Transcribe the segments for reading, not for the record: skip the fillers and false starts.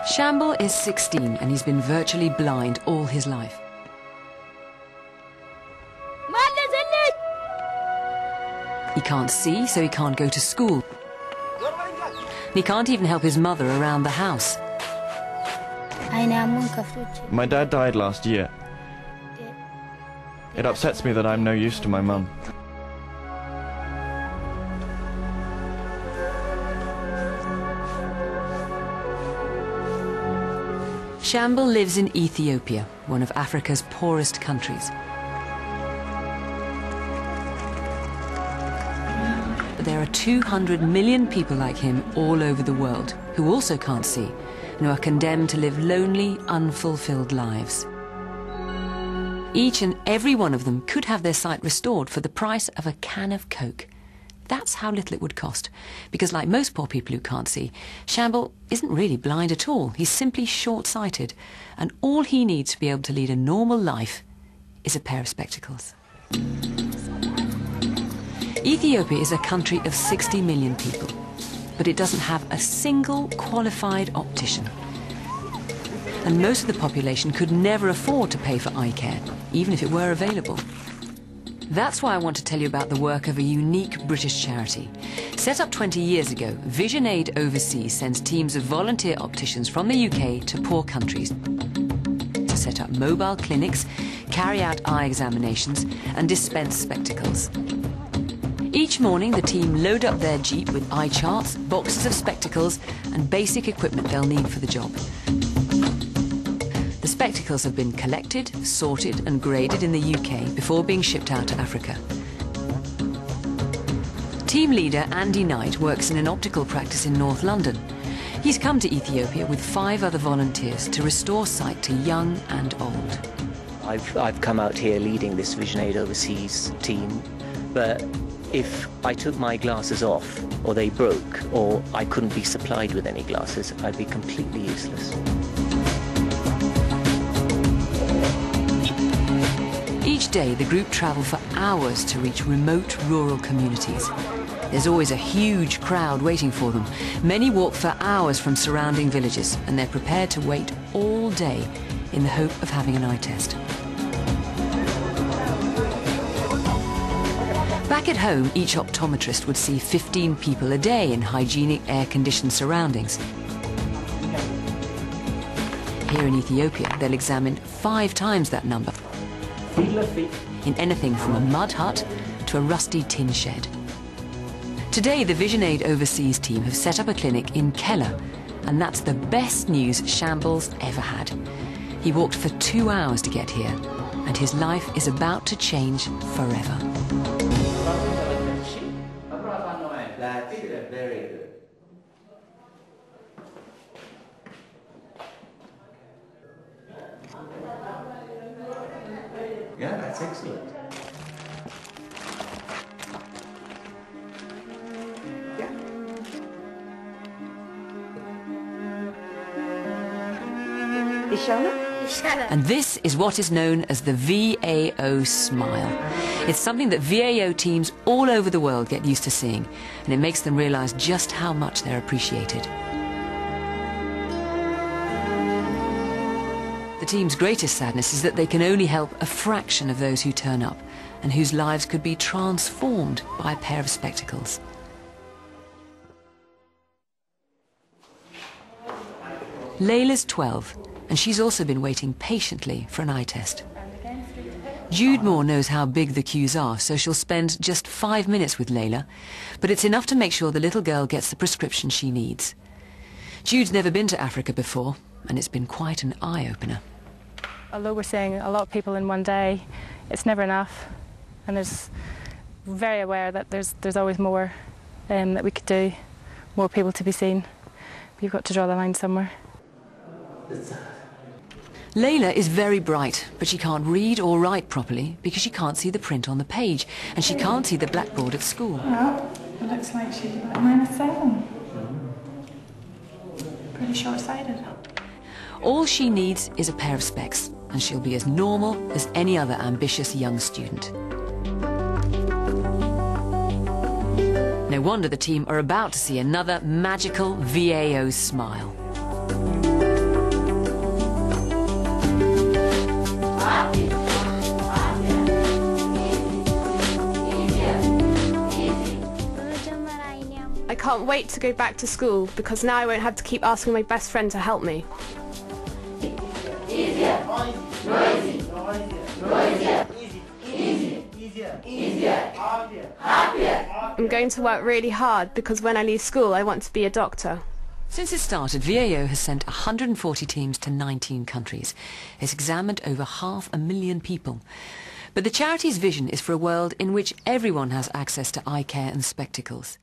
Shamble is 16 and he's been virtually blind all his life. He can't see, so he can't go to school. He can't even help his mother around the house. My dad died last year. It upsets me that I'm no use to my mum. Shamble lives in Ethiopia, one of Africa's poorest countries. But there are 200 million people like him all over the world who also can't see and who are condemned to live lonely, unfulfilled lives. Each and every one of them could have their sight restored for the price of a can of Coke. That's how little it would cost, because like most poor people who can't see, Shamble isn't really blind at all. He's simply short-sighted, and all he needs to be able to lead a normal life is a pair of spectacles. Ethiopia is a country of 60 million people, but it doesn't have a single qualified optician. And most of the population could never afford to pay for eye care, even if it were available. That's why I want to tell you about the work of a unique British charity. Set up 20 years ago, Vision Aid Overseas sends teams of volunteer opticians from the UK to poor countries to set up mobile clinics, carry out eye examinations and dispense spectacles. Each morning the team load up their jeep with eye charts, boxes of spectacles and basic equipment they'll need for the job. The spectacles have been collected, sorted and graded in the UK before being shipped out to Africa. Team leader Andy Knight works in an optical practice in North London. He's come to Ethiopia with 5 other volunteers to restore sight to young and old. I've come out here leading this Vision Aid Overseas team, but if I took my glasses off, or they broke, or I couldn't be supplied with any glasses, I'd be completely useless. Each day, the group travel for hours to reach remote rural communities. There's always a huge crowd waiting for them. Many walk for hours from surrounding villages, and they're prepared to wait all day in the hope of having an eye test. Back at home, each optometrist would see 15 people a day in hygienic, air-conditioned surroundings. Here in Ethiopia, they'll examine 5 times that number, in anything from a mud hut to a rusty tin shed. Today, the Vision Aid Overseas team have set up a clinic in Keller, and that's the best news Shamble's ever had. He walked for 2 hours to get here, and his life is about to change forever. Very good. Yeah, that's excellent. Yeah. And this is what is known as the VAO smile. It's something that VAO teams all over the world get used to seeing, and it makes them realize just how much they're appreciated. The team's greatest sadness is that they can only help a fraction of those who turn up, and whose lives could be transformed by a pair of spectacles. Layla's 12, and she's also been waiting patiently for an eye test. Jude Moore knows how big the queues are, so she'll spend just 5 minutes with Layla, but it's enough to make sure the little girl gets the prescription she needs. Jude's never been to Africa before, and it's been quite an eye-opener. Although we're seeing a lot of people in one day, it's never enough, and there's very aware that there's always more that we could do, more people to be seen. We've got to draw the line somewhere. Layla is very bright, but she can't read or write properly because she can't see the print on the page, and she can't see the blackboard at school. Well, it looks like she's about -7. Pretty short-sighted. All she needs is a pair of specs, and she'll be as normal as any other ambitious young student. No wonder the team are about to see another magical VAO smile. can't wait to go back to school because now I won't have to keep asking my best friend to help me. I'm going to work really hard because when I leave school I want to be a doctor. Since it started, VAO has sent 140 teams to 19 countries. It's examined over 500,000 people. But the charity's vision is for a world in which everyone has access to eye care and spectacles.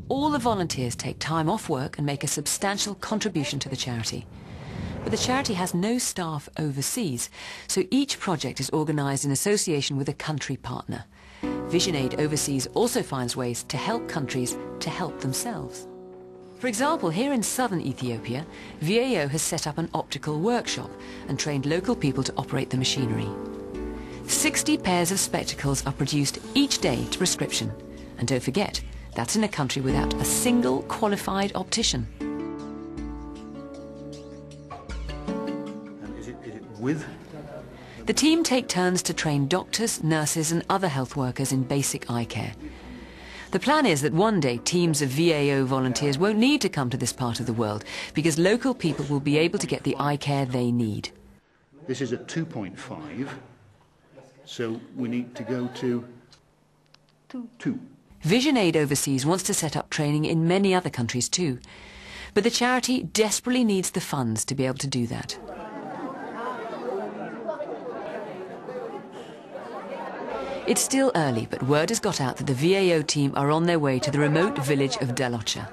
All the volunteers take time off work and make a substantial contribution to the charity. But the charity has no staff overseas, so each project is organised in association with a country partner. VisionAid Overseas also finds ways to help countries to help themselves. For example, here in southern Ethiopia, VAO has set up an optical workshop and trained local people to operate the machinery. 60 pairs of spectacles are produced each day to prescription. And don't forget, that's in a country without a single qualified optician. And is it with? The team take turns to train doctors, nurses and other health workers in basic eye care. The plan is that one day teams of VAO volunteers won't need to come to this part of the world because local people will be able to get the eye care they need. This is at 2.5, so we need to go to 2. VisionAid Overseas wants to set up training in many other countries too, but the charity desperately needs the funds to be able to do that. It's still early, but word has got out that the VAO team are on their way to the remote village of Delocha.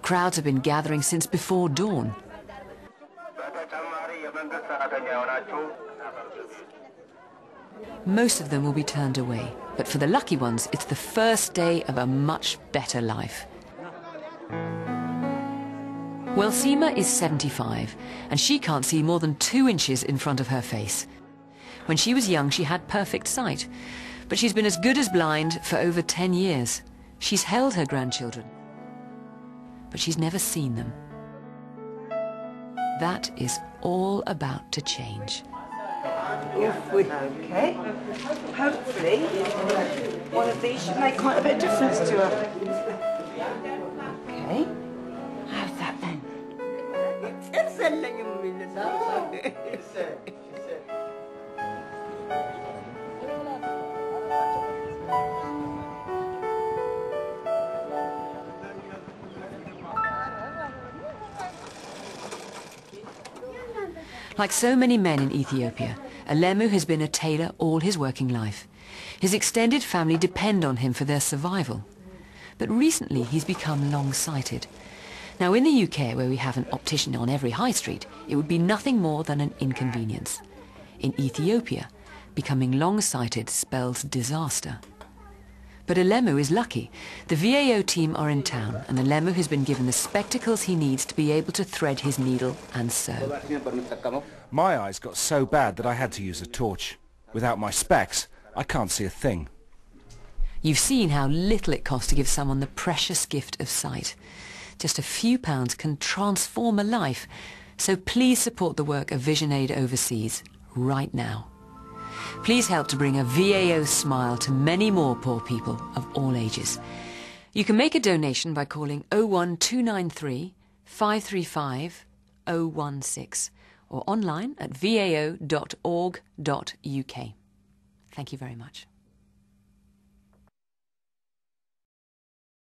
Crowds have been gathering since before dawn. Most of them will be turned away, but for the lucky ones, it's the first day of a much better life. Well, Seema is 75, and she can't see more than 2 inches in front of her face. When she was young, she had perfect sight, but she's been as good as blind for over 10 years. She's held her grandchildren, but she's never seen them. That is all about to change. Okay. Hopefully, one of these should make quite a bit of difference to her. Okay. How's that then? Like so many men in Ethiopia, Alemu has been a tailor all his working life. His extended family depend on him for their survival. But recently he's become long-sighted. Now in the UK, where we have an optician on every high street, it would be nothing more than an inconvenience. In Ethiopia, becoming long-sighted spells disaster. But Alemu is lucky. The VAO team are in town, and Alemu has been given the spectacles he needs to be able to thread his needle and sew. My eyes got so bad that I had to use a torch. Without my specs, I can't see a thing. You've seen how little it costs to give someone the precious gift of sight. Just a few pounds can transform a life. So please support the work of VisionAid Overseas right now. Please help to bring a VAO smile to many more poor people of all ages. You can make a donation by calling 01293 535 016 or online at vao.org.uk. Thank you very much.